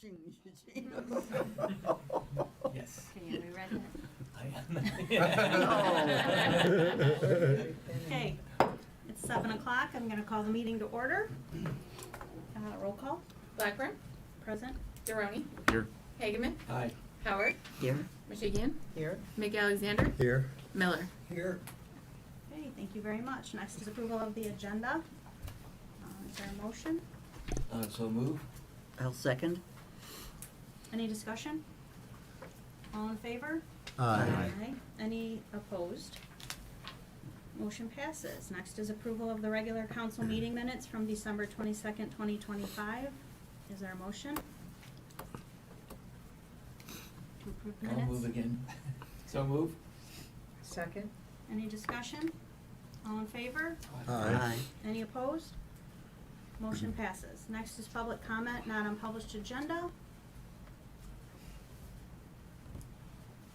Yes. Okay, are we ready? I am. Okay, it's 7 o'clock. I'm going to call the meeting to order. Roll call. Blackburn, Present. Deroni, Here. Hageman, Hi. Howard, Here. Michigan, Here. McAlexander, Here. Miller. Here. Okay, thank you very much. Next is approval of the agenda. Is there a motion? So move. I'll second. Any discussion? All in favor? Aye. Any opposed? Motion passes. Next is approval of the regular council meeting minutes from December 22nd, 2025. Is there a motion? To approve minutes? I'll move again. So move. Second. Any discussion? All in favor? Aye. Any opposed? Motion passes. Next is public comment, not on published agenda.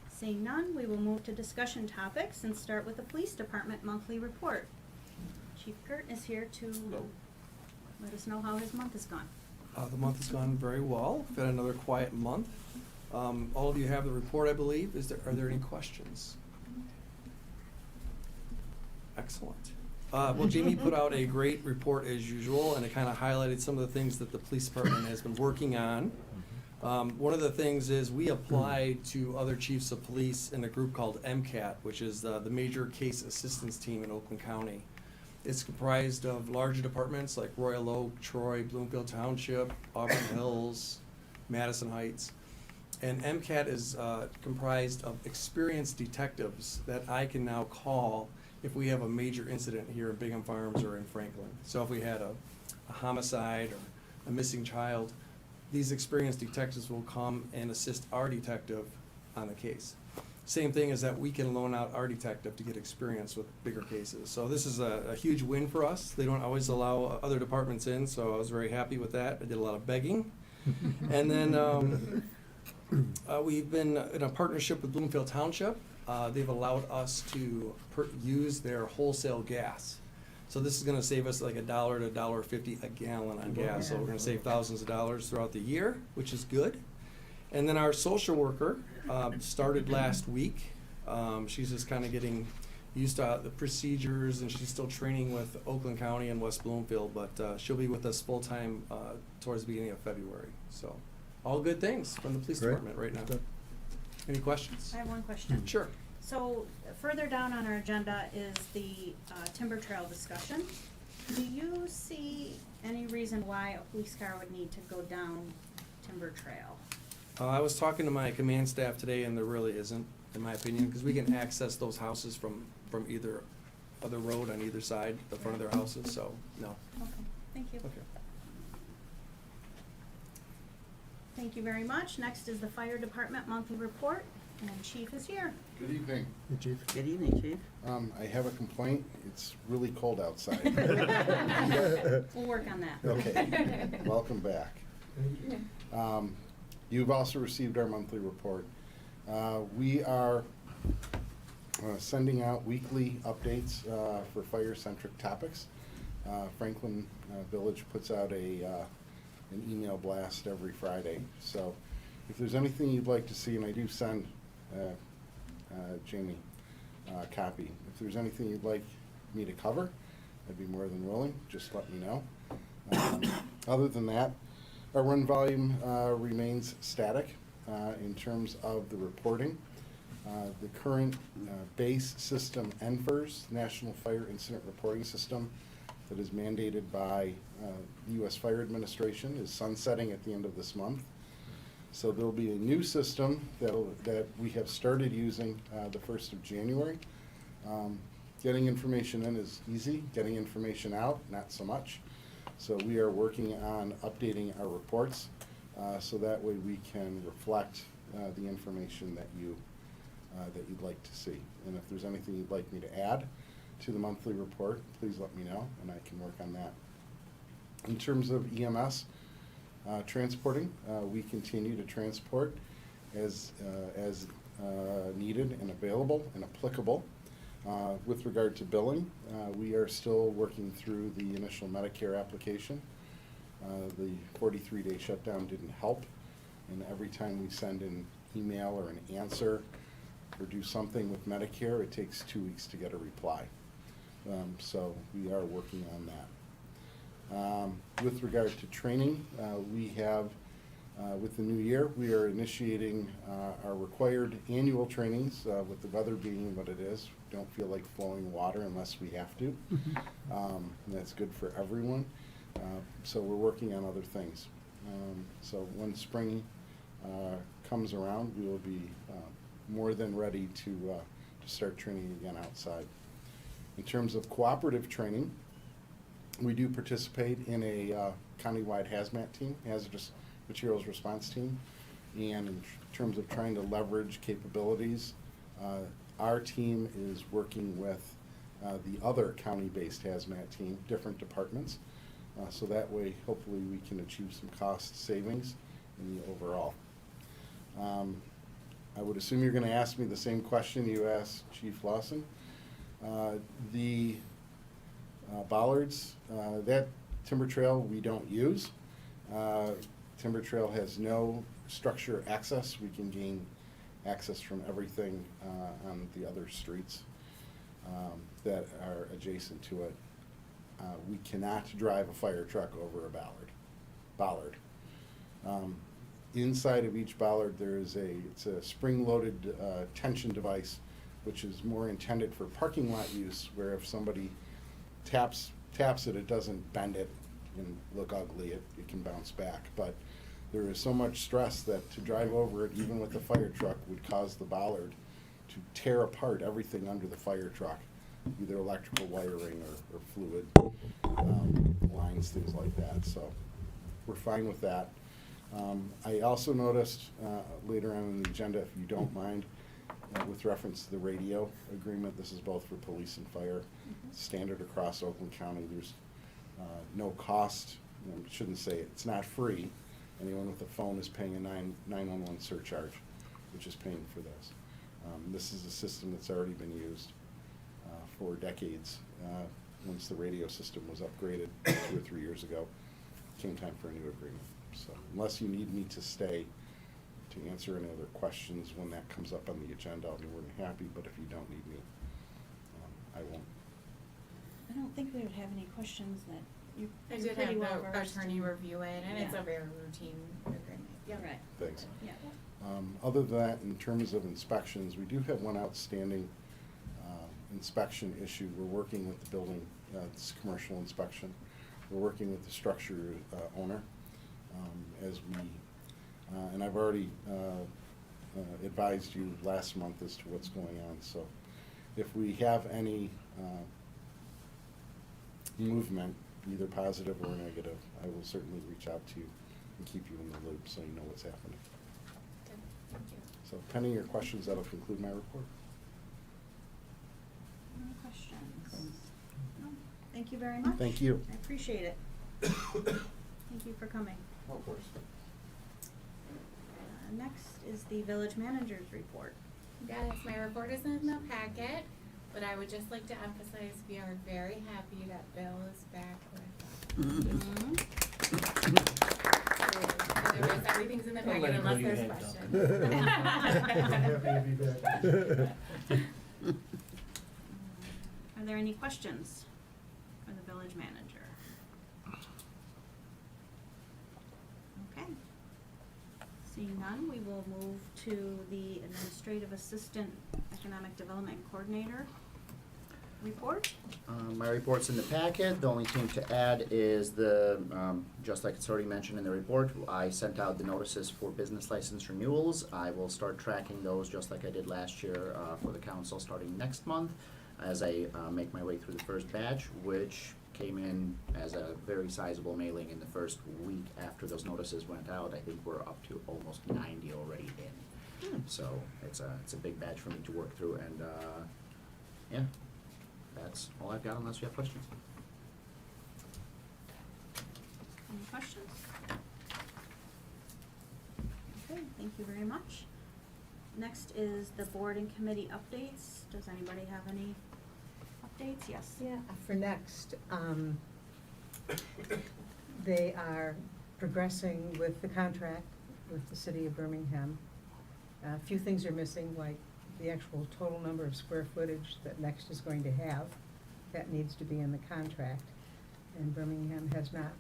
Seeing none, we will move to discussion topics and start with the police department monthly report. Chief Gert is here to let us know how his month has gone. The month has gone very well. We've had another quiet month. All of you have the report, I believe. Are there any questions? Excellent. Well, Jamie put out a great report as usual, and it kind of highlighted some of the things that the police department has been working on. One of the things is we applied to other chiefs of police in a group called MCAT, which is the Major Case Assistance Team in Oakland County. It's comprised of larger departments like Royal Oak, Troy, Bloomfield Township, Auburn Hills, Madison Heights. And MCAT is comprised of experienced detectives that I can now call if we have a major incident here in Bingham Farms or in Franklin. So if we had a homicide or a missing child, these experienced detectives will come and assist our detective on the case. Same thing is that we can loan out our detective to get experience with bigger cases. So this is a huge win for us. They don't always allow other departments in, so I was very happy with that. I did a lot of begging. And then we've been in a partnership with Bloomfield Township. They've allowed us to use their wholesale gas. So this is going to save us like $1 to $1.50 a gallon on gas. So we're going to save thousands of dollars throughout the year, which is good. And then our social worker started last week. She's just kind of getting used to the procedures, and she's still training with Oakland County and West Bloomfield, but she'll be with us full-time towards the beginning of February. So all good things from the police department right now. Any questions? I have one question. Sure. So further down on our agenda is the timber trail discussion. Do you see any reason why a police car would need to go down timber trail? I was talking to my command staff today, and there really isn't, in my opinion, because we can access those houses from either other road on either side, the front of their houses, so no. Okay, thank you. Okay. Thank you very much. Next is the fire department monthly report, and Chief is here. Good evening. Hey, Chief. Good evening, Chief. I have a complaint. It's really cold outside. We'll work on that. Okay. Welcome back. You've also received our monthly report. We are sending out weekly updates for fire-centric topics. Franklin Village puts out an email blast every Friday. So if there's anything you'd like to see, and I do send Jamie a copy, if there's anything you'd like me to cover, I'd be more than willing. Just let me know. Other than that, our run volume remains static in terms of the reporting. The current base system, NFIRS, National Fire Incident Reporting System, that is mandated by the U.S. Fire Administration, is sunsetting at the end of this month. So there'll be a new system that we have started using the 1st of January. Getting information in is easy, getting information out, not so much. So we are working on updating our reports so that way we can reflect the information that you'd like to see. And if there's anything you'd like me to add to the monthly report, please let me know, and I can work on that. In terms of EMS transporting, we continue to transport as needed and available and applicable. With regard to billing, we are still working through the initial Medicare application. The 43-day shutdown didn't help And every time we send an email or an answer or do something with Medicare, it takes 2 weeks to get a reply. So we are working on that. With regard to training, we have, with the new year, we are initiating our required annual trainings, with the weather being what it is. Don't feel like flowing water unless we have to. And that's good for everyone. So we're working on other things. So when spring comes around, we will be more than ready to start training again outside. In terms of cooperative training, we do participate in a countywide hazmat team, hazardous materials response team. And in terms of trying to leverage capabilities, our team is working with the other county-based hazmat team, different departments. So that way, hopefully, we can achieve some cost savings in the overall. I would assume you're going to ask me the same question you asked Chief Lawson. The bollards, that timber trail we don't use. Timber trail has no structure access. We can gain access from everything on the other streets that are adjacent to it. We cannot drive a fire truck over a bollard. Inside of each bollard, there is it's a spring-loaded tension device, which is more intended for parking lot use, where if somebody taps it, it doesn't bend it and look ugly. It can bounce back. But there is so much stress that to drive over it, even with the fire truck, would cause the bollard to tear apart everything under the fire truck, either electrical wiring or fluid lines, things like that. So we're fine with that. I also noticed later on in the agenda, if you don't mind, with reference to the radio agreement, this is both for police and fire, standard across Oakland County. There's no cost. I shouldn't say it. It's not free. Anyone with a phone is paying a 911 surcharge, which is paying for this. This is a system that's already been used for decades. Once the radio system was upgraded 2 or 3 years ago, it came time for a new agreement. So unless you need me to stay to answer any other questions when that comes up on the agenda, I'll be more than happy, but if you don't need me, I won't. I don't think we would have any questions that you're I did pretty have well the versed attorney in. review it, and it's Yeah. a very routine agreement. Yep. Right. Thanks. Yeah. Other than that, in terms of inspections, we do have one outstanding inspection issue. We're working with the building, it's commercial inspection. We're working with the structure owner as we, and I've already advised you last month as to what's going on. So if we have any movement, either positive or negative, I will certainly reach out to you and keep you in the loop so you know what's happening. Good. Thank you. So pending your questions, that'll conclude my report. No questions? No. Thank you very much. Thank you. I appreciate it. Thank you for coming. Of course. Next is the village manager's report. Yes, my report is in the packet, but I would just like to emphasize we are very happy that Bill is back with us. Otherwise, everything's in the packet Nobody unless knew you there's had questions. Are there any questions for the village manager? Okay. Seeing none, we will move to the Administrative Assistant Economic Development Coordinator report. My report's in the packet. The only thing to add is just like it's already mentioned in the report, I sent out the notices for business license renewals. I will start tracking those just like I did last year for the council starting next month as I make my way through the first batch, which came in as a very sizable mailing in the first week after those notices went out. I think we're up to almost 90 already in. So it's a big batch for me to work through, and yeah, that's all I've got unless you have questions. Any questions? Okay, thank you very much. Next is the board and committee updates. Does anybody have any updates? Yes. Yeah, for next, they are progressing with the contract with the city of Birmingham. A few things are missing, like the actual total number of square footage that Next is going to have. That needs to be in the contract, and Birmingham has not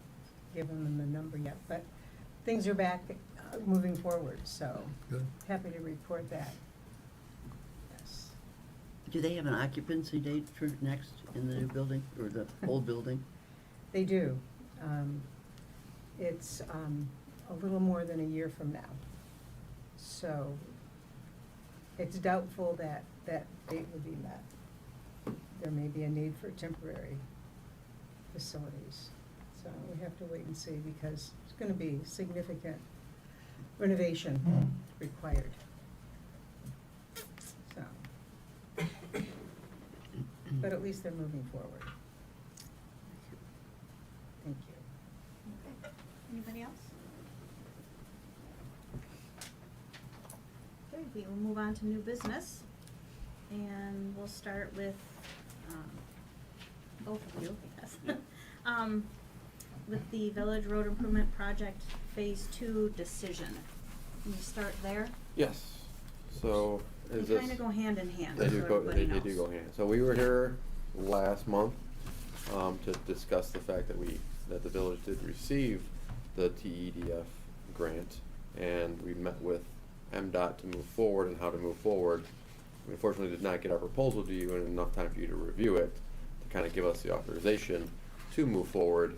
given them the number yet, but things are back, moving forward, so Good. happy to report that. Yes. Do they have an occupancy date for Next in the new building or the old building? They do. It's a little more than a year from now. So it's doubtful that that date will be met. There may be a need for temporary facilities. So we have to wait and see because it's gonna be significant renovation required. So, but at least they're moving forward. Thank you. Okay. Anybody else? Okay, we will move on to new business. And we'll start with, both of you, I guess. With the Village Road Improvement Project Phase 2 decision. Can you start there? Yes, so is They this? kind of go hand in hand, They so do go, everybody they knows. do go hand. So we were here last month, to discuss the fact that the village did receive the TEDF grant, and we met with MDOT to move forward and how to move forward. We unfortunately did not get our proposal to you in enough time for you to review it, to kind of give us the authorization to move forward.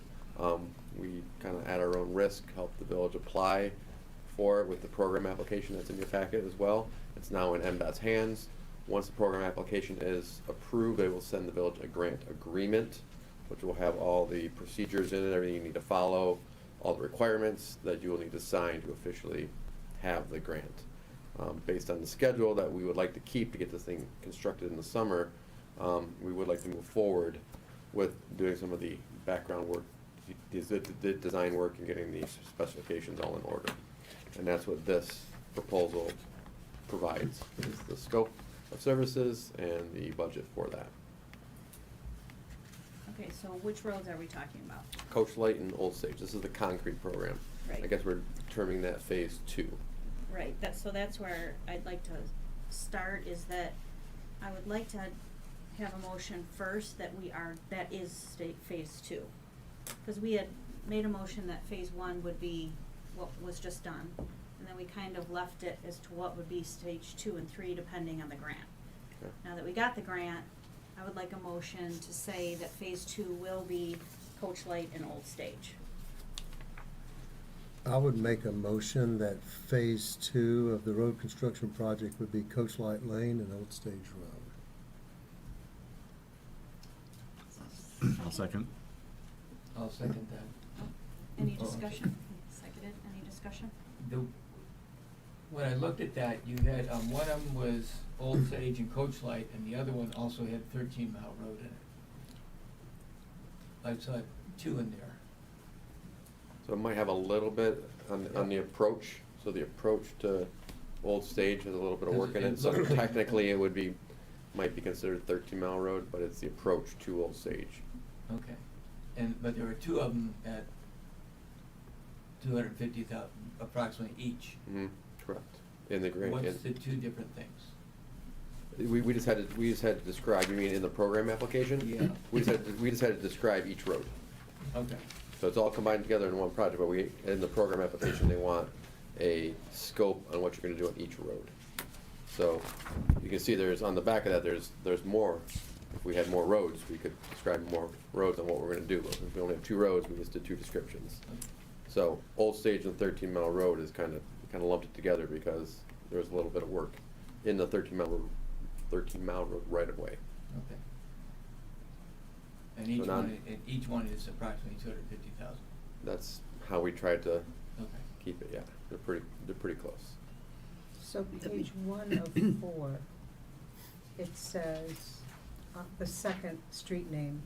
We kind of at our own risk helped the village apply for it with the program application that's in your packet as well. It's now in MDOT's hands. Once the program application is approved, they will send the village a grant agreement, which will have all the procedures in it, everything you need to follow, all the requirements that you will need to sign to officially have the grant. Based on the schedule that we would like to keep to get this thing constructed in the summer, we would like to move forward with doing some of the background work, the design work, and getting the specifications all in order. And that's what this proposal provides, is the scope of services and the budget for that. Okay, so which roads are we talking about? Coach Light and Old Stage, this is the concrete program. Right. I guess we're terming that phase 2. Right, so that's where I'd like to start, is that I would like to have a motion first that that is phase 2. Because we had made a motion that phase 1 would be what was just done, and then we kind of left it as to what would be stage 2 and 3 depending on the grant. Okay. Now that we got the grant, I would like a motion to say that phase 2 will be Coach Light and Old Stage. I would make a motion that phase 2 of the road construction project would be Coach Light Lane and Old Stage Road. I'll second. I'll second that. Any Oh, okay. discussion? Seconded, any discussion? When I looked at that, you had, one of them was Old Sage and Coach Light, and the other one also had 13 Mile Road in it. I saw 2 in there. So it might have a little bit on the approach. So the approach to Old Stage has a little bit of work in it. So technically it might be considered 13 Mile Road, but it's the approach to Old Stage. Okay. But there were 2 of them at 250,000 approximately each. Mm-hmm. Correct. In the grant. What's the 2 different things? We just had to describe, you mean in the program application? Yeah. We just had to describe each road. Okay. So it's all combined together in one project, but in the program application, they want a scope on what you're gonna do on each road. So you can see on the back of that, there's more. If we had more roads, we could describe more roads on what we're gonna do. But if we only have 2 roads, we just did 2 descriptions. So Old Stage and 13 Mile Road is kind of lumped it together because there was a little bit of work in the 13 Mile Road right of way. Okay. And So each one is approximately 250,000. That's how we tried to Okay. keep it, yeah. They're pretty close. So page 1 of 4, it says, the second street name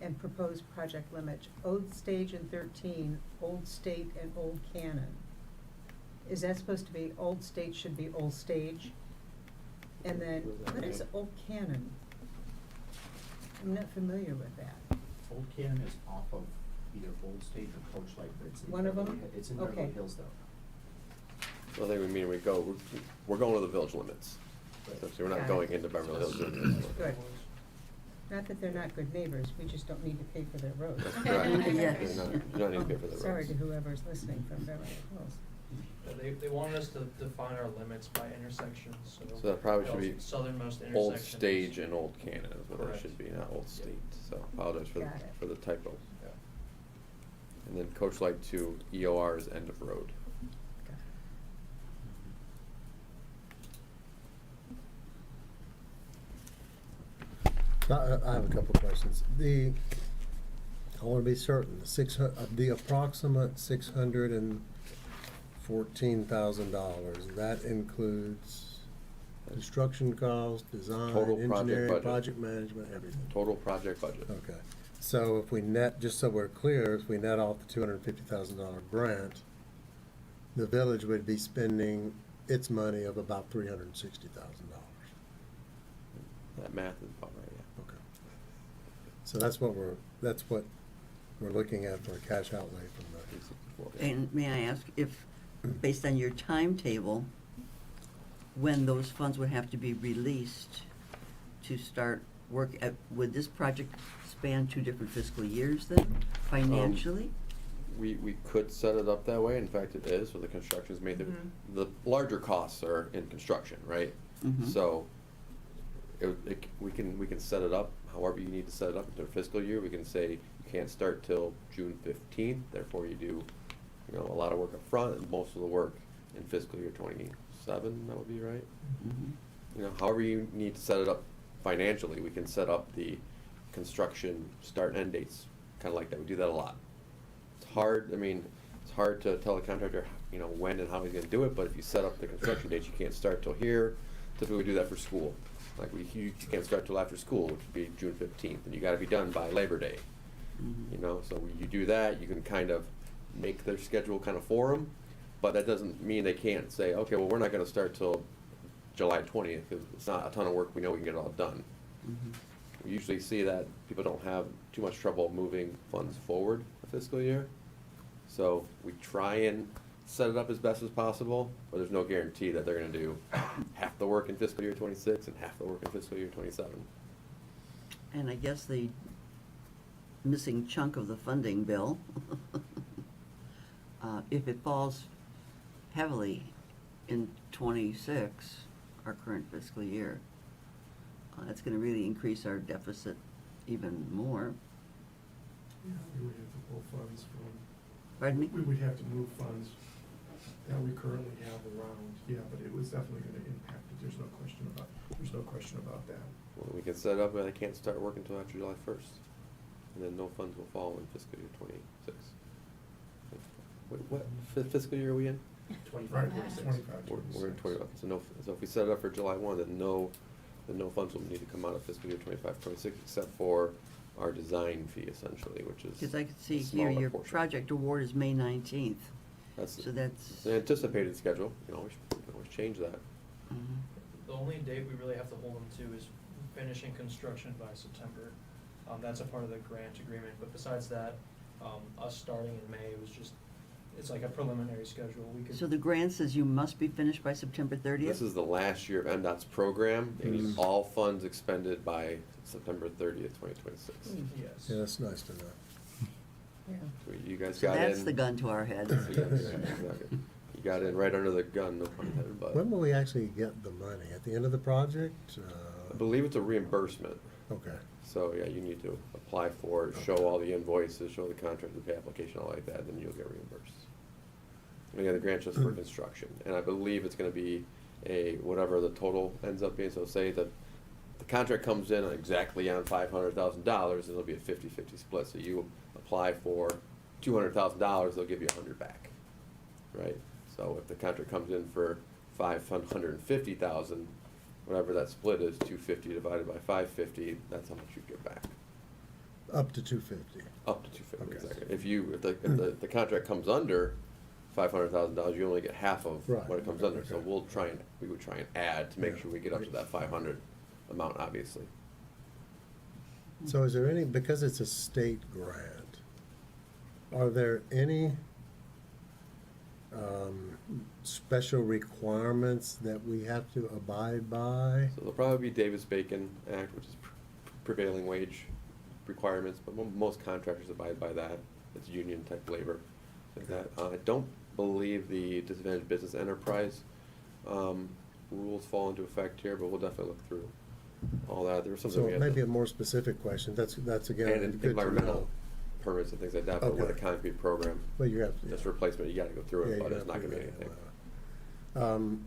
and proposed project limit, Old Stage and 13, Old State and Old Cannon. Is that supposed to be Old State should be Old Stage? And then, what is Old Cannon? I'm not familiar with that. Old Cannon is off of either Old Stage or Coach Light, but it's in One of Beverly them? It's in Okay. Beverly Hills though. So I think we mean we're going to the village limits. Essentially, we're not Got going it. into Beverly Hills. doing this. Good. Not that they're not good neighbors, we just don't need to pay for their roads. That's correct. Yes. You don't need to pay for the roads. Sorry to whoever's listening from Beverly Hills. They wanted us to define our limits by intersections, so. So that probably should be Southernmost intersections. Old Stage and Old Cannon is what it Correct. should be, not Old Yeah. State. So apologize Got it. for the typo. Yeah. And then Coach Light 2, EOR is end of road. I have a couple of questions. I want to be certain, the approximate $614,000, that includes construction costs, design, Total project engineering, budget. project management, everything? Total project budget. Okay. So if we net, just so we're clear, if we net off the $250,000 grant, the village would be spending its money of about $360,000. That math is about right, yeah. Okay. So that's what we're looking at for a cash outlay from the, 364, yeah. And may I ask if, based on your timetable, when those funds would have to be released to start work at, would this project span 2 different fiscal years then, financially? We could set it up that way. In fact, it is. So the construction's made. The larger costs are in construction, right? Mhm. So we can set it up however you need to set it up into a fiscal year. We can say you can't start till June 15th. Therefore, you do a lot of work up front and most of the work in fiscal year 27. That would be right. Mhm. However you need to set it up financially, we can set up the construction start and end dates kind of like that. We do that a lot. It's hard. It's hard to tell the contractor, when and how he's going to do it. But if you set up the construction dates, you can't start till here. Typically, we do that for school. Like you can't start till after school, which would be June 15th, and you got to be done by Labor Day. Mhm. So when you do that, you can kind of make their schedule kind of for them. But that doesn't mean they can't say, okay, well, we're not going to start till July 20th because it's not a ton of work. We know we can get it all done. Mhm. We usually see that people don't have too much trouble moving funds forward a fiscal year. So we try and set it up as best as possible, but there's no guarantee that they're gonna do half the work in fiscal year 26 and half the work in fiscal year 27. And I guess the missing chunk of the funding bill, if it falls heavily in 26, our current fiscal year, that's gonna really increase our deficit even more. Yeah, we would have to pull funds from. Pardon me? We would have to move funds that we currently have around, but it was definitely gonna impact it, there's no question about that. Well, we can set it up where they can't start work until after July 1st, and then no funds will fall in fiscal year 26. What fiscal year are we in? 25, 25, We're in 20, so if we set it up for July 1, then no funds will need to come out of fiscal year 25, 26, except for our design fee essentially, which is Because I could a see here, smaller your portion. project award is May 19th. That's So that's. it's an anticipated schedule. You can always change that. Mhm. The only date we really have to hold them to is finishing construction by September. That's a part of the grant agreement, but besides that, us starting in May was just, it's like a preliminary schedule. We could. So the grant says you must be finished by September 30th? This is the last year of MDOT's program. They need all funds expended by September 30th, 2026. Yes. yeah, that's nice to know. Yeah. So you guys So got in. that's the gun to our head. So you got in right under the gun, no pun intended, but When will we actually get the money? At the end of the project? I believe it's a reimbursement. Okay. So, yeah, you need to apply for it, show all the invoices, show the contract, the pay application, all like that, then you'll get reimbursed. And again, the grant's just for construction, and I believe it's gonna be whatever the total ends up being, so say that the contract comes in exactly on $500,000, it'll be a 50-50 split, so you apply for $200,000, they'll give you $100 back, right? So if the contract comes in for $550,000, whatever that split is, 250 divided by 550, that's how much you get back. Up to 250. Up to 250, Okay. exactly. If the contract comes under $500,000, you only get half of Right, what it comes okay, under. So okay. we would try and add to make Yeah. sure we get up to that 500 amount, obviously. So is there any, because it's a state grant, are there any special requirements that we have to abide by? So there'll probably be Davis-Bacon Act, which is prevailing wage requirements, but most contractors abide by that. It's union type labor, like that. I don't believe the disadvantaged business enterprise rules fall into effect here, but we'll definitely look through all that. There was something So we had maybe to, a more specific question, that's again, and good to environmental know. permits and things like that, but with a Okay. concrete program, But you have, that's replacement, you gotta go through yeah, it, but you it's not have gonna to be do anything.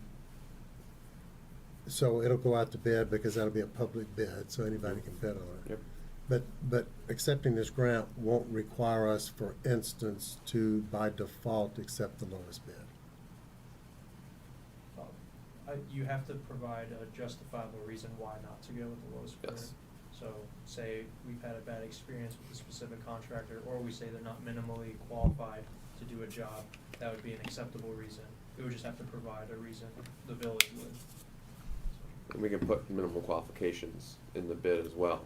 that. So it'll go out to bid because that'll be a public bid, so anybody can bid on it. Yep. But accepting this grant won't require us, for instance, to by default accept the lowest bid. You have to provide a justifiable reason why not to go with the lowest bidder. Yes. So say we've had a bad experience with a specific contractor, or we say they're not minimally qualified to do a job, that would be an acceptable reason. We would just have to provide a reason, the village would. And we can put minimum qualifications in the bid as well.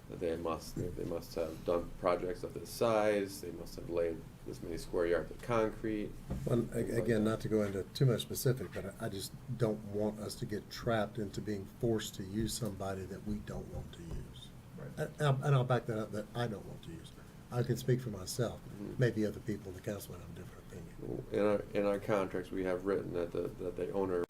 That they must have done projects of this size, they must have laid this many square yards of concrete. Well, things like again, that. not to go into too much specific, but I just don't want us to get trapped into being forced to use somebody that we don't want to use. Right. And I'll back that up, that I don't want to use. I can speak for myself, Mhm. maybe other people in the council might have a different opinion. In our contracts, we have written that the owner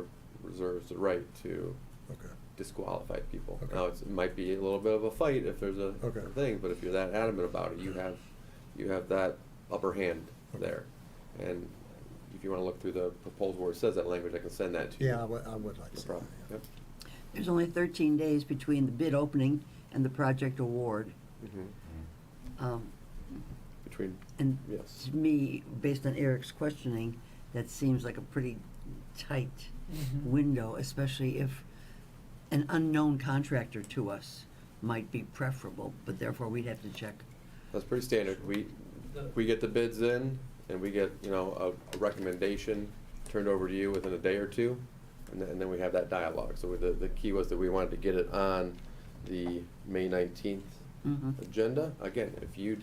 reserves the right to Okay. disqualify people. Okay. Now, it might be a little bit of a fight if there's a Okay. thing, but if you're that adamant about it, you have that upper hand Okay. there. And if you wanna look through the proposal where it says that language, I can send that to you. Yeah, I would like to No see that, problem. yeah. Yep. There's only 13 days between the bid opening and the project award. Mhm. Between, And yes. to me, based on Eric's questioning, that seems like a pretty tight window, especially if an unknown contractor to us might be preferable, but therefore we'd have to check. That's pretty standard. The- We get the bids in, and we get, a recommendation turned over to you within a day or two, and then we have that dialogue. So the key was that we wanted to get it on the May 19th Mhm. agenda. Again, if you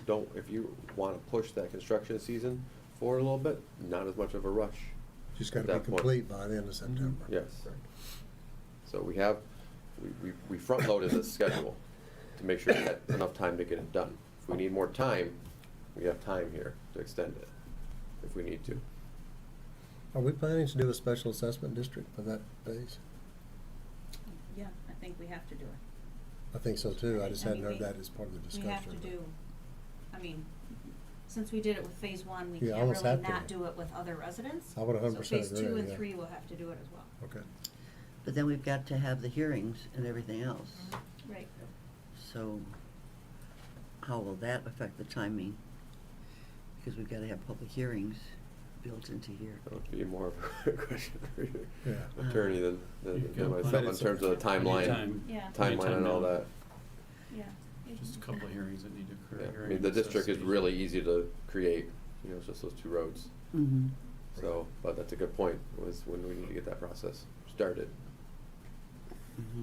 wanna push that construction season forward a little bit, not as much of a rush. Just at gotta that be point. complete by the end of September. Yes. So we front-loaded the schedule to make sure we had enough time to get it done. If we need more time, we have time here to extend it, if we need to. Are we planning to do a special assessment district for that phase? Yeah, I think we have to do it. I think so too, I just I hadn't mean, heard that as part of the We discussion. have to do, I mean, since we did it with phase one, we Yeah, can't almost really have to. not do it with other residents. I would 100% So phase two agree, and yeah. three will have to do it as well. Okay. But then we've got to have the hearings and everything else. Right. So how will that affect the timing? Because we've got to have public hearings built into here. That would be more of a question for your Yeah. attorney than You've got myself plenty in of terms of the plenty of timeline, time. Yeah. timeline and all Plenty of that. Yeah. Just a couple of hearings that need to occur. Yeah, I mean, the district is really easy to create, it's just those two roads. Mm-hmm. So, but that's a good point, was when we need to get that process started. Mm-hmm.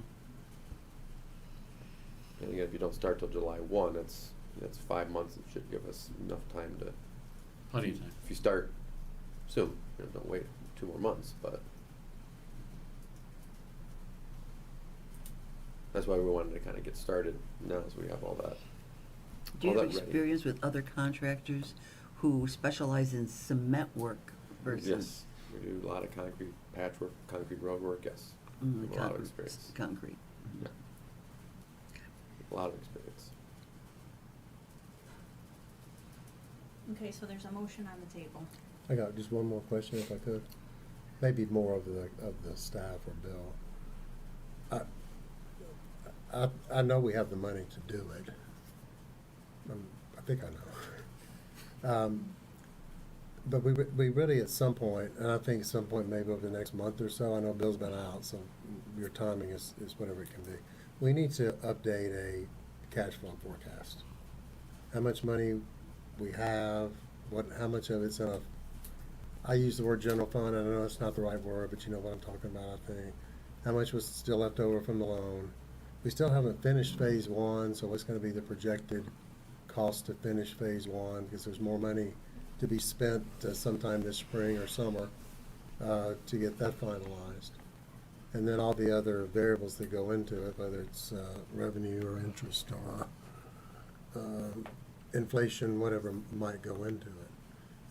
And again, if you don't start till July 1, that's 5 months, it should give us enough time to, Plenty of time. if you start soon, don't wait 2 more months, but that's why we wanted to kind of get started now, so we have all that. Do you all have that ready. experience with other contractors who specialize in cement work versus? Yes, we do a lot of concrete patchwork, concrete road work, yes. Mm, We have a lot of concrete- experience. Concrete. Yeah. A lot of experience. Okay, so there's a motion on the table. I got just one more question if I could. Maybe more of the staff or Bill. I know we have the money to do it. I think I know. But we really at some point, and I think at some point maybe over the next month or so, I know Bill's been out, so your timing is whatever it can be. We need to update a cash flow forecast. How much money we have, how much of it's in a, I use the word general fund, I know it's not the right word, but you know what I'm talking about, I think. How much was still left over from the loan? We still haven't finished phase one, so what's gonna be the projected cost to finish phase one, because there's more money to be spent sometime this spring or summer to get that finalized. And then all the other variables that go into it, whether it's revenue or interest or inflation, whatever might go into it.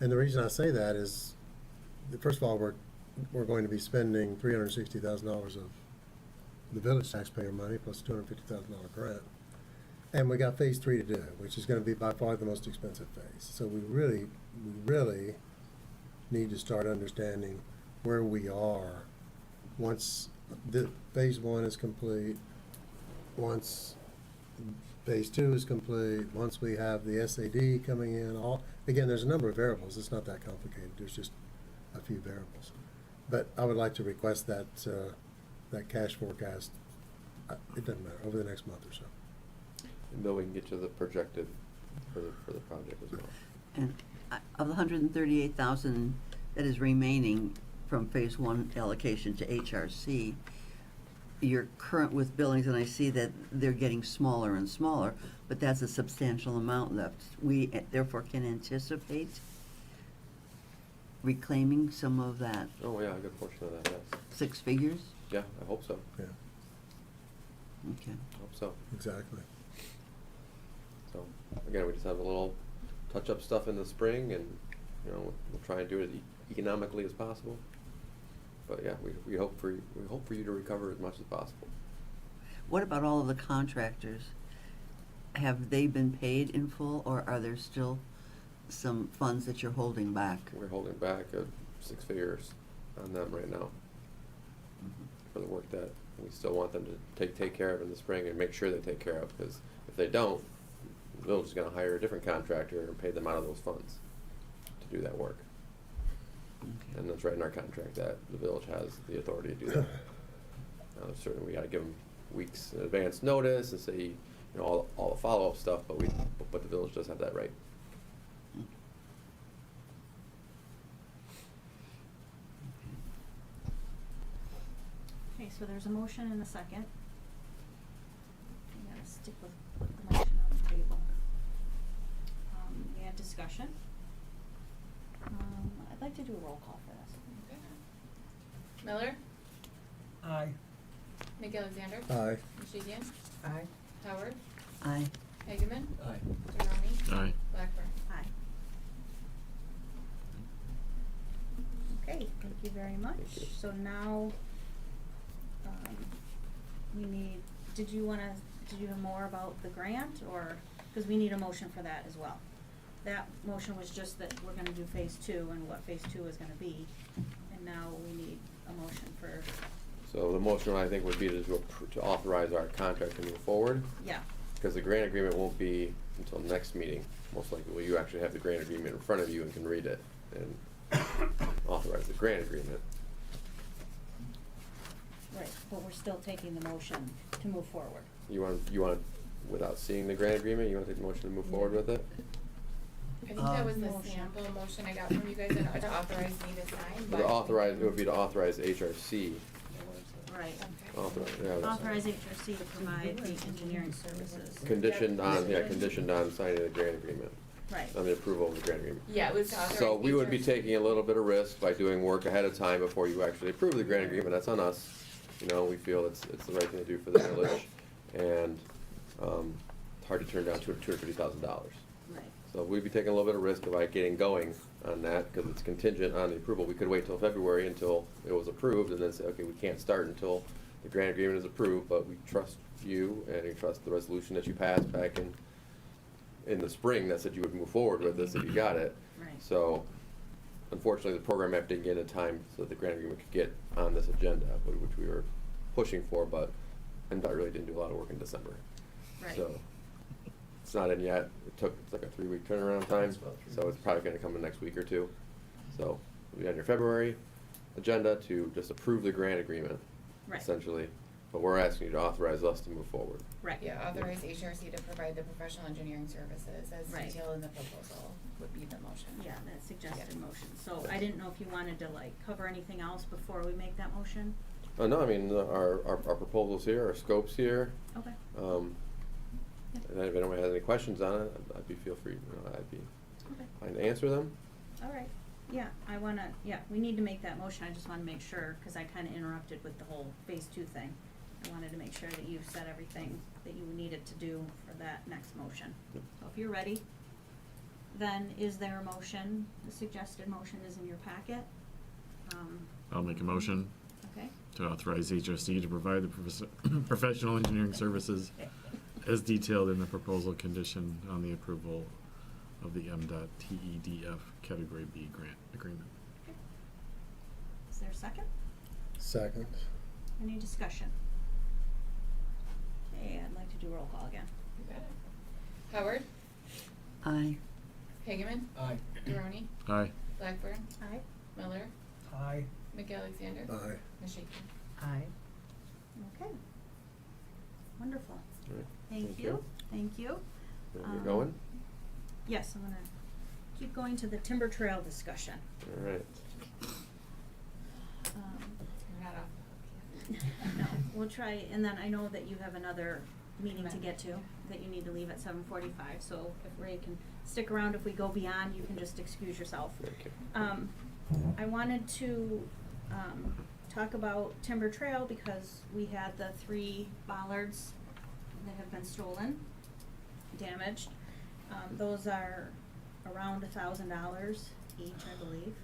And the reason I say that is, first of all, we're going to be spending $360,000 of the village taxpayer money plus $250,000 grant. And we got phase 3 to do, which is going to be by far the most expensive phase. So we really need to start understanding where we are once the phase 1 is complete, once phase 2 is complete, once we have the SAD coming in. Again, there's a number of variables. It's not that complicated. There's just a few variables. But I would like to request that cash forecast. It doesn't matter, over the next month or so. And then we can get you the projected for the project as well. And of the $138,000 that is remaining from phase 1 allocation to HRC, you're current with billings, and I see that they're getting smaller and smaller, but that's a substantial amount left. We therefore can anticipate reclaiming some of that Oh, yeah, a good portion of that, yes. 6 figures? Yeah, I hope so. Yeah, Okay. I hope so. exactly. So, again, we just have a little touch-up stuff in the spring, and, we'll try and do it as economically as possible. But yeah, we hope for you to recover as much as possible. What about all of the contractors? Have they been paid in full, or are there still some funds that you're holding back? We're holding back 6 figures on them right now for the work that we still want them to take care of in the spring and make sure they take care of, because if they don't, the village is going to hire a different contractor and pay them out of those funds to do that work. Okay. And that's right in our contract that the village has the authority to do that. Certainly, we got to give them weeks in advance notice and say, all the follow-up stuff, but the village does have that right. Okay, so there's a motion and a second. You gotta stick with the motion on the table. We had discussion. I'd like to do a roll call for this. Okay. Miller, Aye. McAlexander. Aye. Mishigian, Aye. Howard, Aye. Hageman, Aye. Deroni, Aye. Blackburn. Aye. Okay, thank you very much. Thank you. So now, we need, did you have more about the grant, or, because we need a motion for that as well. That motion was just that we're gonna do phase 2 and what phase 2 is gonna be, and now we need a motion for, So the motion, I think, would be to authorize our contract to move forward, yeah, because the grant agreement won't be until next meeting, most likely. Well, you actually have the grant agreement in front of you and can read it and authorize the grant agreement. right, but we're still taking the motion to move forward. You want, without seeing the grant agreement, you want to take the motion to move forward with it? I think that was the Motion. sample motion I got from you guys to authorize me to sign, but. It would be to authorize HRC. Right. Okay. Authorize HRC to provide the engineering services. Conditioned on signing the grant agreement, Right. on the approval of the grant agreement. Yeah, it was to authorize. So we would be HRC. taking a little bit of risk by doing work ahead of time before you actually approve the grant agreement. That's on us. We feel it's the right thing to do for the village, and it's hard to turn down $250,000. Right. So we'd be taking a little bit of risk by getting going on that, because it's contingent on the approval. We could wait till February until it was approved, and then say, okay, we can't start until the grant agreement is approved, but we trust you, and we trust the resolution that you passed back in the spring that said you would move forward with this if you got it. Right. So unfortunately, the program map didn't get in time so that the grant agreement could get on this agenda, which we were pushing for, but MDOT really didn't do a lot of work in December. Right. So it's not in yet. It's like a 3-week turnaround time, It's about 3 so it's weeks. probably gonna come in next week or two. So it'll be on your February agenda to just approve the grant agreement, Right. essentially. But we're asking you to authorize us to move forward. Right. Yeah, authorize HRC to provide the professional engineering services as Right. detailed in the proposal would be the motion. Yeah, that suggested Yeah. motion. So I didn't know if you wanted to cover anything else before we make that motion? No, I mean, our proposals here, our scopes here. Okay. And if anyone has any questions on it, I'd be feel free, I'd be Okay. fine to answer them. All right, yeah, we need to make that motion, I just wanna make sure, cause I kinda interrupted with the whole phase 2 thing. I wanted to make sure that you said everything that you needed to do for that next motion. So if you're ready, then is there a motion? The suggested motion is in your packet. I'll make a motion Okay, to authorize HSE to provide the professional engineering services as detailed in the proposal condition on the approval of the MDOT TEDF Category B grant agreement. is there a second? Second. Any discussion? Okay, I'd like to do roll call again. You got it. Howard, Aye. Hageman, Aye. Maroney, Aye. Blackburn, Aye. Miller, Aye. McAlexander, Aye. Mashiki. Aye. Okay. Wonderful. All right. Thank you, thank you. We're going? Yes, I'm gonna keep going to the Timber Trail discussion. All right. You're not off the hook yet. No, we'll try, and then I know that you have another meeting to get to, that you need to leave at 7:45, so if Ray can stick around, if we go beyond, you can just excuse yourself. Okay. I wanted to, talk about Timber Trail because we had the 3 bollards that have been stolen, damaged. Those are around $1,000 each, I believe.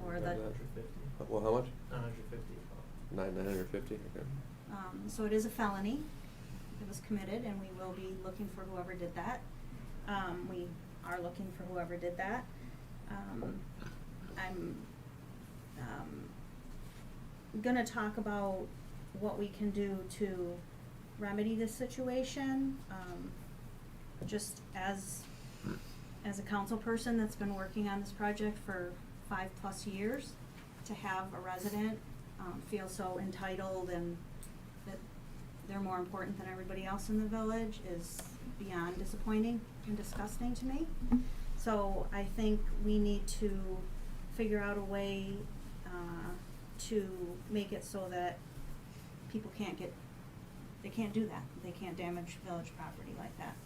Or the, Well, how much? 950. 950, okay. so it is a felony. It was committed, and we will be looking for whoever did that. We are looking for whoever did that. I'm gonna talk about what we can do to remedy this situation. Just as a council person that's been working on this project for 5+ years, to have a resident feel so entitled and that they're more important than everybody else in the village is beyond disappointing and disgusting to me. So I think we need to figure out a way to make it so that people they can't do that. They can't damage village property like that.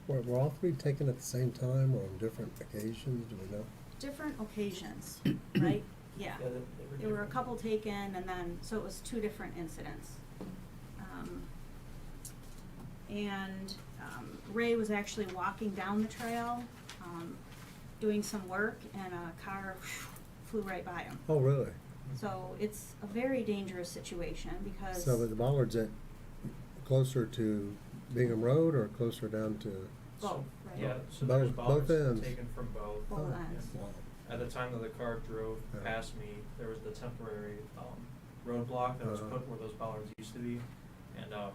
Were all 3 taken at the same time or on different occasions, do we know? Different occasions, right? Yeah. Yeah, they There were a different. couple taken, and then, so it was 2 different incidents. Ray was actually walking down the trail, doing some work, and a car flew right by him. Oh, really? So it's a very dangerous situation because. So the bollards at closer to Bingham Road or closer down to? Both, right? Yeah, so Both- there's bollards both ends. taken from both. Both Oh, ends. wow. At the time that the car drove Yeah. past me, there was the temporary roadblock that was Uh-huh. put where those bollards used to be, and the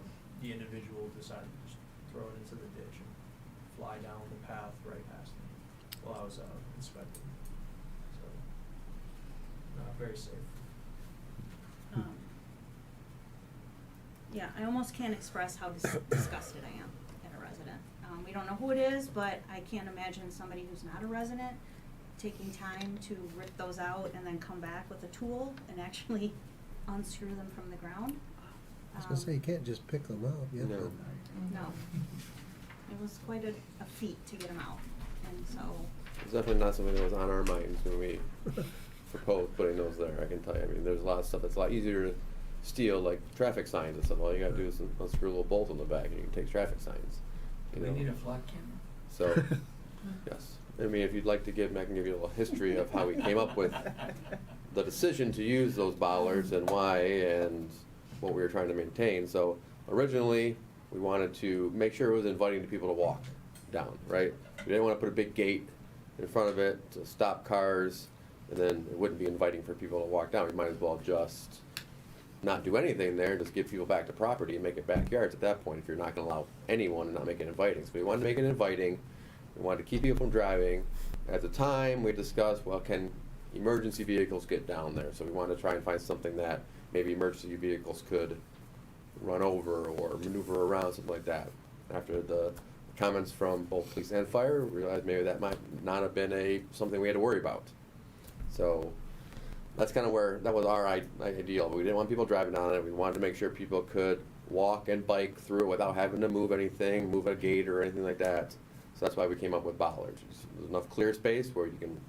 individual decided to just throw it into the ditch and fly down the path right past me while I was inspecting. So, not very safe. Yeah, I almost can't express how disgusted I am at a resident. We don't know who it is, but I can't imagine somebody who's not a resident taking time to rip those out and then come back with a tool and actually unscrew them from the ground. I was gonna say, you can't just pick them up, you No. know? No. It was quite a feat to get them out, and so, It's definitely not something that was on our minds when we proposed putting those there, I can tell you. I mean, there's a lot of stuff that's a lot easier to steal, like traffic signs and stuff. All you gotta do is unscrew a little bolt on the back and you can take traffic signs. Do you we know? need a flock camera? So, yes. I mean, if you'd like to give, I can give you a little history of how we came up with the decision to use those bollards and why and what we were trying to maintain. So originally, we wanted to make sure it was inviting to people to walk down, right? We didn't want to put a big gate in front of it to stop cars, and then it wouldn't be inviting for people to walk down. We might as well just not do anything there, just give people back to property and make it backyards at that point if you're not going to allow anyone and not make it inviting. So we wanted to make it inviting. We wanted to keep people from driving. At the time, we discussed, well, can emergency vehicles get down there? So we wanted to try and find something that maybe emergency vehicles could run over or maneuver around, something like that. After the comments from both police and fire, we realized maybe that might not have been something we had to worry about. So that's kind of where, that was our ideal. We didn't want people driving down it. We wanted to make sure people could walk and bike through it without having to move anything, move a gate or anything like that. So that's why we came up with bollards. There's enough clear space where you can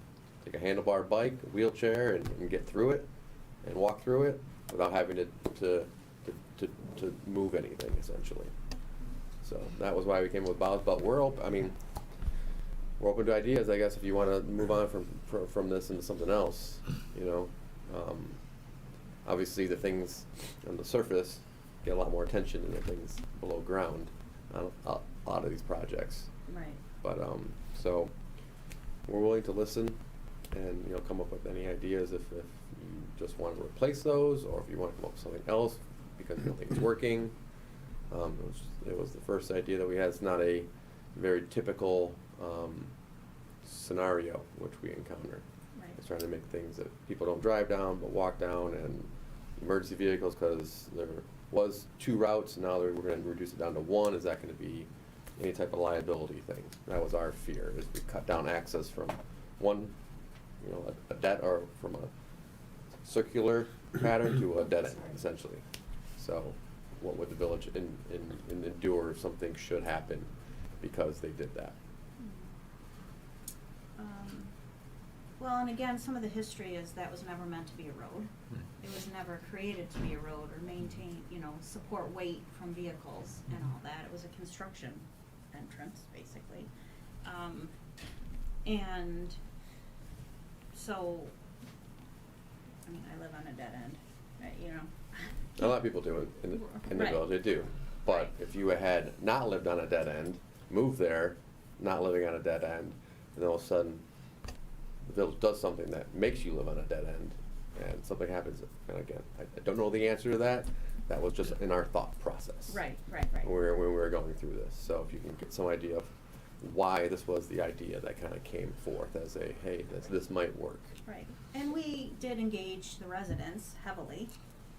take a handlebar bike, a wheelchair, and get through it and walk through it without having to move anything, essentially. So that was why we came up with bollards. But we're open to ideas, I guess, if you want to move on from this into something else, you know. Obviously, the things on the surface get a lot more attention than the things below ground on a lot of these projects. Right. But, so, we're willing to listen and, you know, come up with any ideas if you just want to replace those, or if you want to come up with something else because you don't think it's working. It was the first idea that we had. It's not a very typical scenario which we encounter. Right. It's trying to make things that people don't drive down but walk down, and emergency vehicles, because there was 2 routes, now we're going to reduce it down to 1. Is that going to be any type of liability thing? That was our fear, is we cut down access from one, you know, a dead, or from a circular pattern to a dead end, essentially. So what would the village endure if something should happen because they did that? Well, and again, some of the history is that was never meant to be a road. It was never created to be a road or maintain, you know, support weight from vehicles and all that. It was a construction entrance, basically. And so, I mean, I live on a dead end, you know. A lot of people do in the Right. village, they do. But Right. if you had not lived on a dead end, moved there, not living on a dead end, and all of a sudden the village does something that makes you live on a dead end, and something happens, and again, I don't know the answer to that. That was just in our thought process. Right. When we were going through this. So if you can get some idea of why this was the idea that kind of came forth as a, hey, this might work. Right, and we did engage the residents heavily.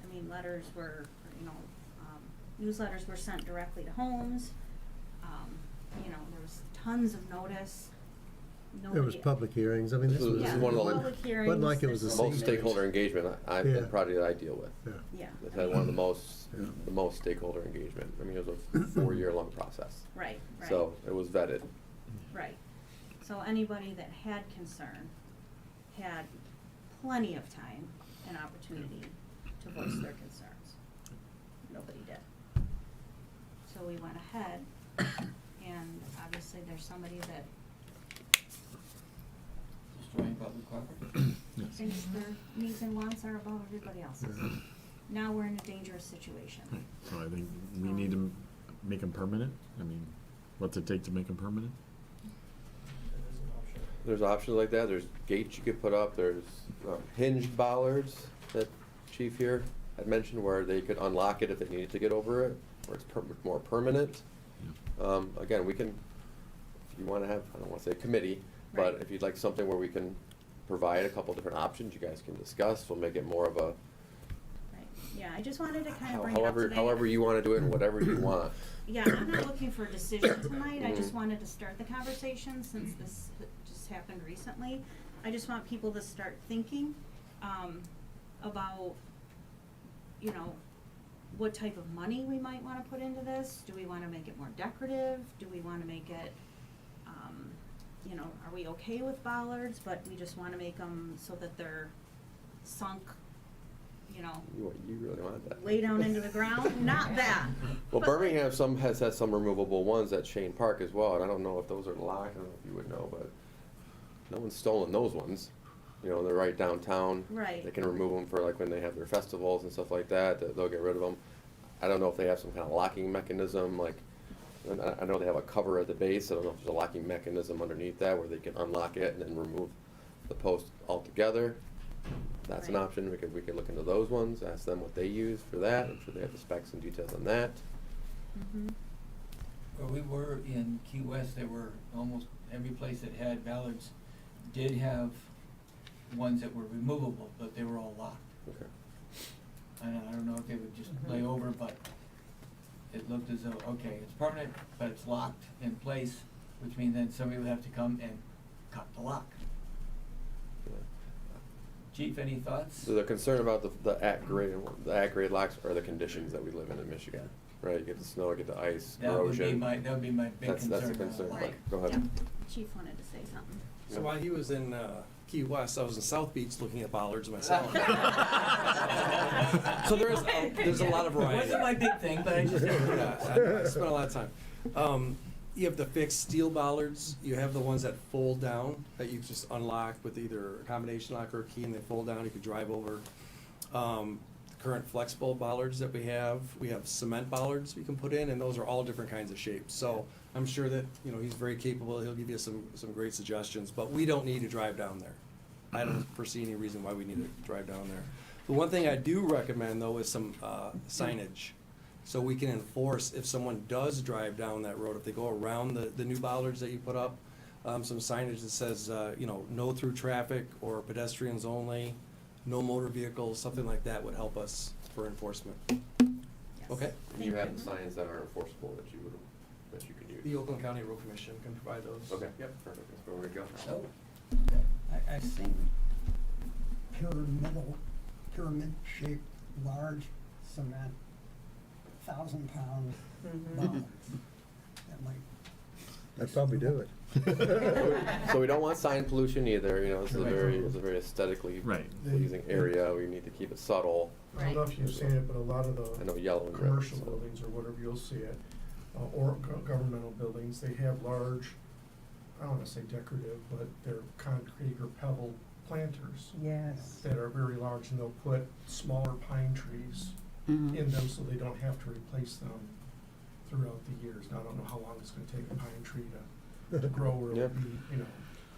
I mean, letters were, you know, newsletters were sent directly to homes. You know, there was tons of notice. There was public hearings, I mean, this This was. is Yeah, one of the- public hearings. Wasn't like it was a there's- Most secret. stakeholder engagement I've Yeah. been proud that I deal with. Yeah. Yeah. It's had one of the most stakeholder engagement. I mean, it was a 4-year-long process. Right, right. So it was vetted. Right. So anybody that had concern had plenty of time and opportunity to voice their concerns. Nobody did. So we went ahead, and obviously there's somebody that Destroying public property. thinks their needs and wants are above everybody else's. Yeah. Now we're in a dangerous situation. Right. So I think we need to make them permanent. I mean, what's it take to make them permanent? It is an option. There's options like that. There's gates you could put up. There's hinged bollards that Chief here had mentioned, where they could unlock it if they needed to get over it, where it's more permanent. Again, we can, if you want to have, I don't want to say a committee, but Right. if you'd like something where we can provide a couple different options, you guys can discuss. We'll make it more of a, Right. Yeah, I just wanted to kind of bring it up however, today. however you want to do it and whatever you want. Yeah, I'm not looking for a decision tonight, I just Mhm. wanted to start the conversation since this just happened recently. I just want people to start thinking, about, you know, what type of money we might wanna put into this. Do we wanna make it more decorative? Do we wanna make it, you know, are we okay with bollards, but we just wanna make them so that they're sunk, you know, You really want that. way down into the ground? Not that. Well, but Birmingham has had some removable ones at Shane Park as well, and I don't know if those are locked, I don't know if you would know, but no one's stolen those ones. You know, they're right downtown. Right. They can remove them for like when they have their festivals and stuff like that, they'll get rid of them. I don't know if they have some kind of locking mechanism, like, I know they have a cover at the base, I don't know if there's a locking mechanism underneath that where they can unlock it and then remove the post altogether. That's an Right. option, we could look into those ones, ask them what they use for that, I'm sure they have the specs and details on that. Mhm. Where we were in Key West, there were almost every place that had ballards did have ones that were removable, but they were all locked. Okay. I don't know if they would just lay over, but it looked as though, okay, it's permanent, but it's locked in place, which means then somebody would have to come and cut the lock. Yeah. Chief, any thoughts? So the concern about the at-grade locks are the conditions that we live in Michigan. right, you get the snow, you get the ice, That would be erosion. that would be my big concern. That's a concern, Right. but go ahead. Yep. Chief wanted to say something. So while he was in Key West, I was in South Beach looking at bollards myself. So there's a lot of It variety. wasn't my big thing, but I just. Yeah, I spent a lot of time. You have the fixed steel bollards, you have the ones that fold down, that you just unlock with either a combination lock or a key and they fold down, you could drive over. Current flexible bollards that we have cement bollards we can put in, and those are all different kinds of shapes. So I'm sure that, you know, he's very capable, he'll give you some great suggestions, but we don't need to drive down there. I don't foresee any reason why we need to drive down there. The one thing I do recommend though is some signage. So we can enforce if someone does drive down that road, if they go around the new bollards that you put up, some signage that says, you know, no through traffic or pedestrians only, no motor vehicles, something like that would help us for enforcement. Yes. Okay? And you have the signs that are enforceable that you can use. The Oakland County Road Commission can provide those. Okay, yep, perfect, that's where we go. Oh. I've seen pyramid-shaped, large cement, 1,000-pound bollards. That might. I'd probably do it. So we don't want sign pollution either, you know, it's a Right. very aesthetically Right. pleasing area, we need to keep it subtle. I don't know if you've seen it, but a lot of I know yellow the and red, commercial so. buildings or whatever, you'll see it, or governmental buildings, they have large, I don't wanna say decorative, but they're concrete or pebble planters Yes. that are very large, and they'll put smaller pine trees Mhm. in them so they don't have to replace them throughout the years. Now, I don't know how long it's gonna take a pine tree to grow or it'll Yep. be, you know,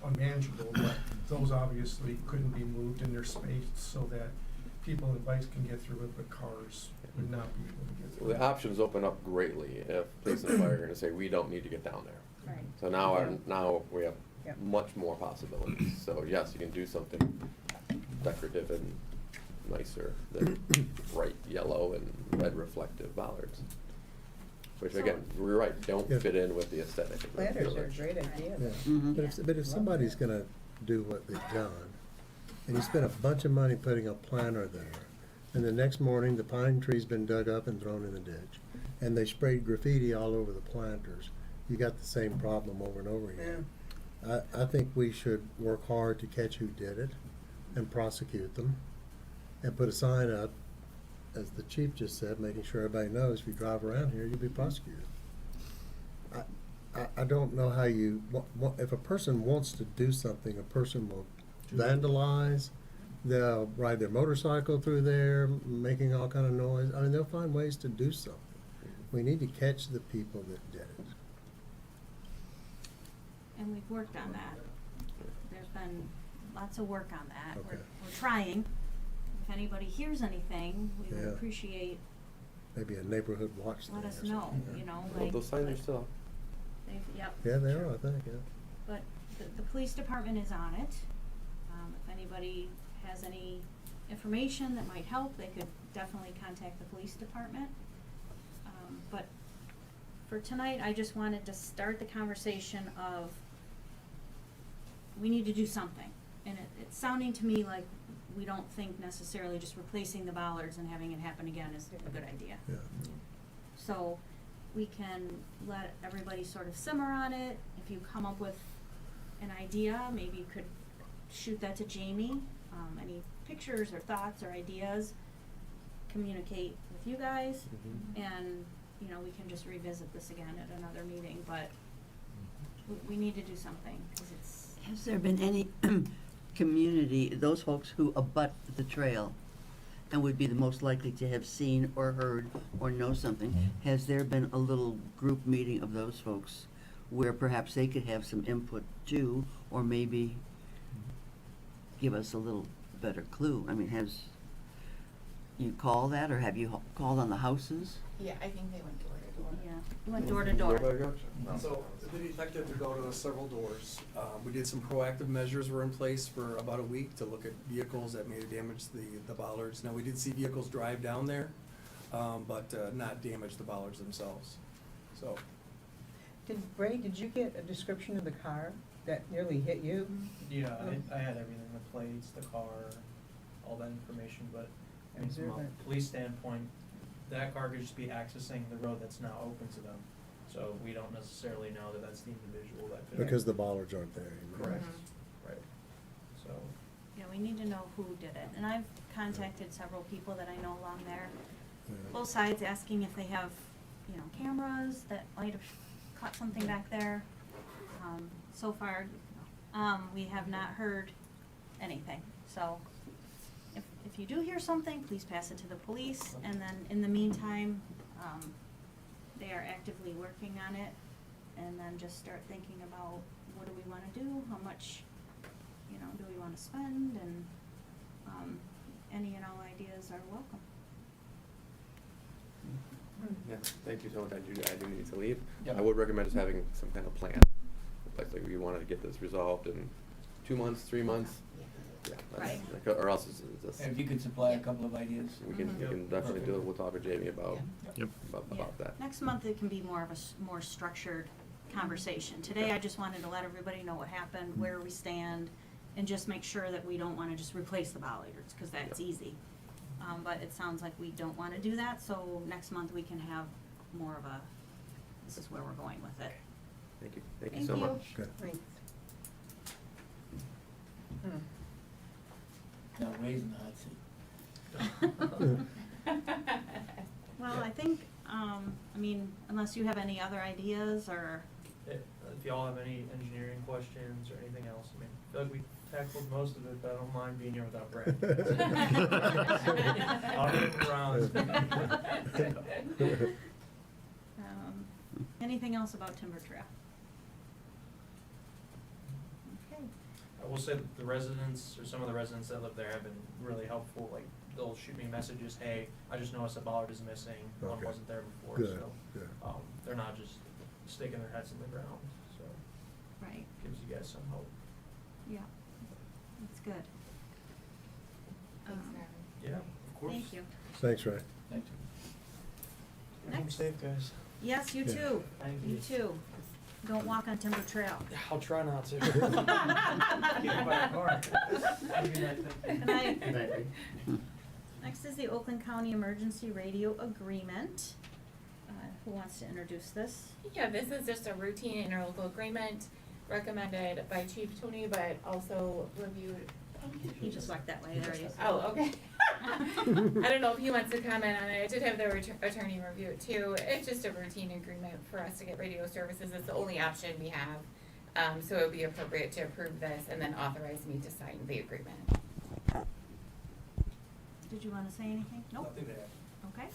unmanageable, but those obviously couldn't be moved in their space so that people and bikes can get through it, but cars would not be able to get through Well, it. the options open up greatly if police and fire are gonna say, we don't need to get down there. Right. So now, Yeah. now we have Yeah. much more possibilities, so yes, you can do something decorative and nicer than bright yellow and red reflective bollards. Which again, we're right, don't Yeah. fit in with the aesthetic of the Planters are a village. great idea. Yeah, Mhm. but if somebody's gonna do what they've done, and you spend a bunch of money putting a planter there, and the next morning, the pine tree's been dug up and thrown in the ditch, and they sprayed graffiti all over the planters, you got the same problem over and over again. I think we should work hard to catch who did it and prosecute them, and put a sign up, as the chief just said, making sure everybody knows if you drive around here, you'll be prosecuted. I don't know how you, if a person wants to do something, a person will vandalize, they'll ride their motorcycle through there, making all kind of noise, I mean, they'll find ways to do something. We need to catch the people that did it. And we've worked on that. There's been lots of work on that. Okay. We're trying. If anybody hears anything, we would Yeah. appreciate, Maybe a neighborhood watch thing let or us something. know, Yeah. you know, Well, like. those signs are but still, Yep. Yeah, they are, I think, yeah. But the police department is on it. If anybody has any information that might help, they could definitely contact the police department. But for tonight, I just wanted to start the conversation of, we need to do something. And it's sounding to me like we don't think necessarily just replacing the bollards and having it happen again is a good idea. Yeah. So we can let everybody sort of simmer on it. If you come up with an idea, maybe you could shoot that to Jamie. Any pictures or thoughts or ideas, communicate with you guys. And, you know, we can just revisit this again at another meeting, but we need to do something, 'cause it's. Has there been any community, those folks who abut the trail and would be the most likely to have seen or heard or know something, has there been a little group meeting of those folks where perhaps they could have some input too, or maybe give us a little better clue? I mean, has you called that, or have you called on the houses? Yeah, I think they went door to door. Yeah, we went door to door. So the detective would go to several doors. We did some proactive measures were in place for about a week to look at vehicles that may have damaged the bollards. Now, we did see vehicles drive down there, but not damage the bollards themselves. So, Did you get a description of the car that nearly hit you? Yeah, I had everything, the plates, the car, all that information, but I mean, from a Observant. police standpoint, that car could just be accessing the road that's now open to them. So we don't necessarily know that that's the individual that could. Because the bollards aren't there anymore. Correct, Mhm. right. So, Yeah, we need to know who did it, and I've contacted several people that I know along there, Yeah. both sides, asking if they have, you know, cameras that might have caught something back there. So far, we have not heard anything, so if you do hear something, please pass it to the police, and then in the meantime, they are actively working on it, and then just start thinking about what do we wanna do, how much, you know, do we wanna spend, and, any and all ideas are welcome. Yeah, thank you so much. I do need to leave. Yep. I would recommend just having some kind of plan. Like we wanted to get this resolved in 2 months, 3 months. Yeah, Right. or else it's just, And if you could supply a couple of ideas. we can Mhm. definitely do it. We'll talk to Jamie about, Yep. about Yeah. that. Next month, it can be more of a more structured conversation. Today, I just wanted to let everybody know what happened, where we stand, and just make sure that we don't wanna just replace the bollards, cause that's easy. But it sounds like we don't wanna do that, so next month we can have more of a, this is where we're going with it. Thank you. Thank you Thank so you. much. Good. Thanks. Now raising the hot seat. Well, I think, I mean, unless you have any other ideas, or, if y'all have any engineering questions or anything else, I mean, I feel like we tackled most of it, but I don't mind being here without Brad. I'll move around. anything else about Timber Trail? Okay. I will say that the residents, or some of the residents that live there have been really helpful, like, they'll shoot me messages, hey, I just noticed a bollard is missing, one Okay. wasn't there before, Good, so. good. They're not just sticking their heads in the ground, so, Right, gives you guys some hope. yeah, that's good. Thanks, Um, Aaron. Yeah, of course. Thank you. Thanks, Ray. Thank you. Get home Next. safe, guys. Yes, you Yeah. too. Thank You you. too. Don't walk on Timber Trail. I'll try not to. Get in my car. Good night. Thank you. Next is the Oakland County Emergency Radio Agreement. Who wants to introduce this? Yeah, this is just a routine interlocal agreement recommended by Chief Tony, but also reviewed. He just walked that way, there he is. Oh, okay. I don't know if he wants to comment on it. I did have the attorney review it too. It's just a routine agreement for us to get radio services. It's the only option we have. So it would be appropriate to approve this and then authorize me to sign the agreement. Did you wanna say anything? Nope. Nothing to add. Okay.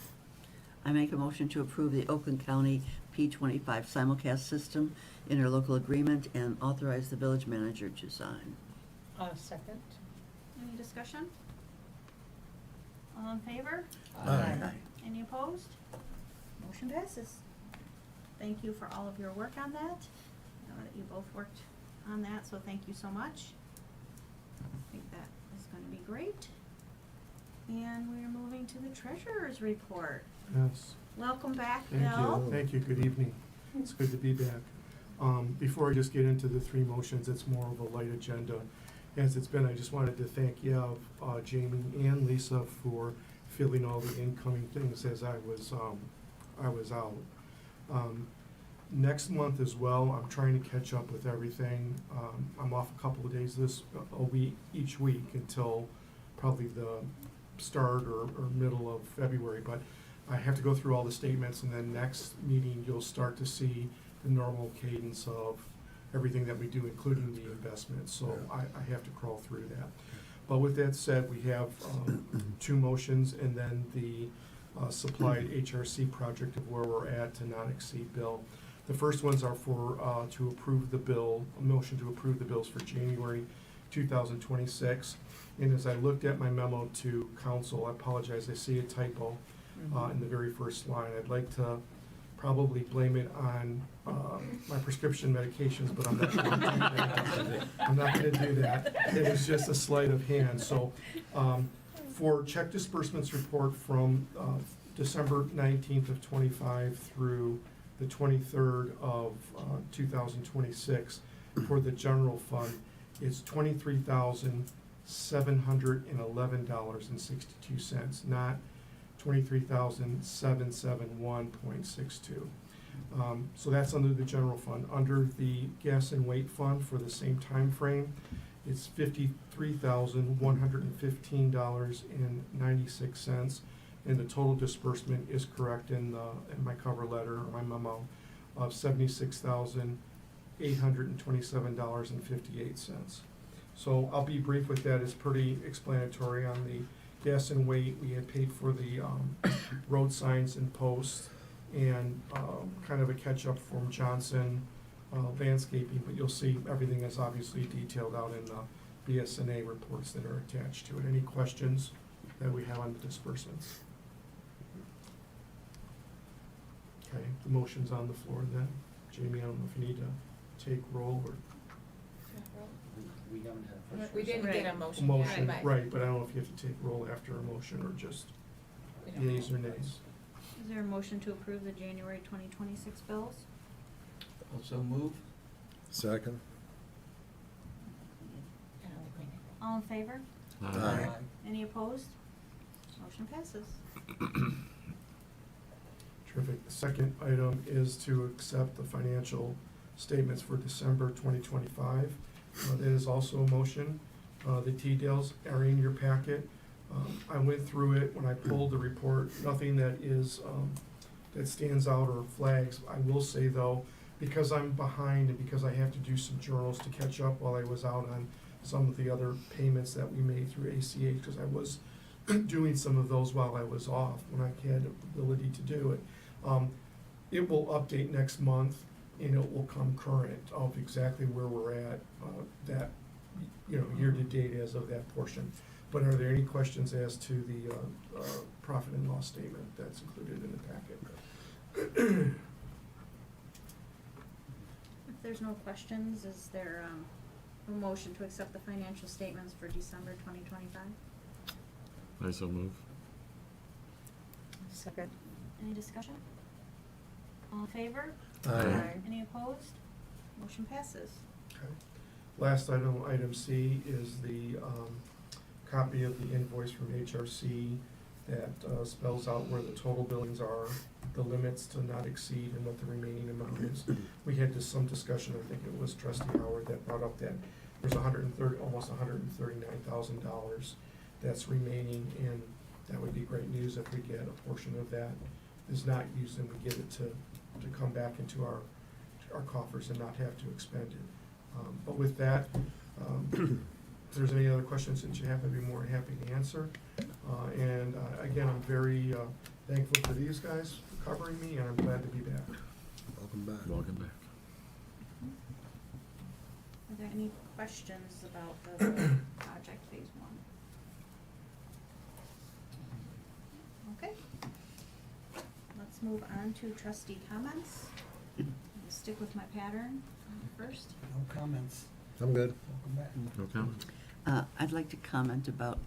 I make a motion to approve the Oakland County P25 simulcast system interlocal agreement and authorize the village manager to sign. Second. Any discussion? All in favor? Aye. Any opposed? Motion passes. Thank you for all of your work on that. I know that you both worked on that, so thank you so much. I think that is gonna be great. And we're moving to the treasurer's report. Yes. Welcome back, Thank Bill. you, thank you, good evening. It's good to be back. Before I just get into the three motions, it's more of a light agenda. As it's been, I just wanted to thank Jamie and Lisa for filling all the incoming things as I was out. Next month as well, I'm trying to catch up with everything. I'm off a couple of days each week until probably the start or middle of February, but I have to go through all the statements, and then next meeting, you'll start to see the normal cadence of everything that we do, including the investments, so I have to crawl through that. But with that said, we have two motions, and then the supplied HRC project of where we're at to not exceed bill. The first ones are for, to approve the bill, a motion to approve the bills for January 2026. And as I looked at my memo to council, I apologize, I see a typo in the very first line. I'd like to probably blame it on my prescription medications, but I'm not going to do that. I'm not going to do that. It was just a sleight of hand. So for check disbursements report from December 19th of 25 through the 23rd of 2026 for the general fund, it's $23,711.62, not $23,771.62. So that's under the general fund. Under the gas and weight fund for the same time frame, it's $53,115.96, and the total disbursement is correct in my cover letter, or my memo, of $76,827.58. So I'll be brief with that. It's pretty explanatory. On the gas and weight, we had paid for the road signs and posts, and kind of a catch-up from Johnson Landscaping, but you'll see everything is obviously detailed out in the BSNA reports that are attached to it. Any questions that we have on the disbursements? Okay, the motion's on the floor then. Jamie, I don't know if you need to take roll or We haven't had a first. We didn't get a a motion motion, yet, right, but I don't know if you have to take roll after a motion or just we don't yeas or know. nays. Is there a motion to approve the January 2026 bills? Also move. Second? All in favor? Aye. Any opposed? Motion passes. Terrific. The second item is to accept the financial statements for December 2025. That is also a motion. The details are in your packet. I went through it when I pulled the report. Nothing that is, that stands out or flags. I will say though, because I'm behind and because I have to do some journals to catch up while I was out on some of the other payments that we made through ACH, because I was doing some of those while I was off when I had the ability to do it. It will update next month, and it will come current of exactly where we're at, that, year to date as of that portion. But are there any questions as to the profit and loss statement that's included in the packet? If there's no questions, is there a motion to accept the financial statements for December 2025? I so move. Second. Any discussion? All in favor? Aye. Any opposed? Motion passes. Okay. Last item, item C, is the copy of the invoice from HRC that spells out where the total billings are, the limits to not exceed, and what the remaining amount is. We had some discussion, I think it was Trustee Howard that brought up that there's almost $139,000 that's remaining, and that would be great news if we get a portion of that is not used and we get it to come back into our coffers and not have to expend it. But with that, if there's any other questions that you have, I'd be more than happy to answer. And again, I'm very thankful for these guys for covering me, and I'm glad to be back. Welcome back. Welcome back. Are there any questions about the project phase 1? Okay. Let's move on to trustee comments. I'll stick with my pattern first. No comments. I'm good. Welcome back. No comment? I'd like to comment about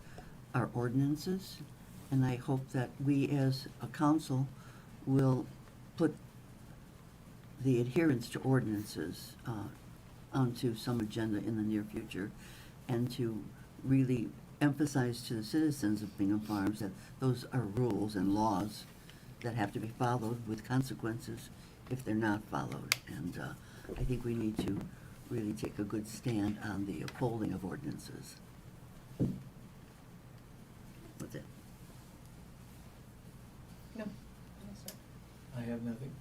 our ordinances, and I hope that we as a council will put the adherence to ordinances onto some agenda in the near future, and to really emphasize to the citizens of Bingham Farms that those are rules and laws that have to be followed with consequences if they're not followed. And I think we need to really take a good stand on the upholding of ordinances. That's it. No. I have nothing.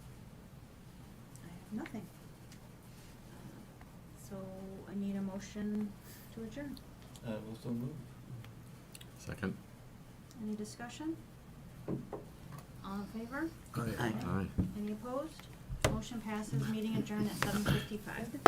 I have nothing. So I need a motion to adjourn. Also move. Second? Any discussion? All in favor? Aye. Aye. Any opposed? Motion passes. Meeting adjourned at 7:55.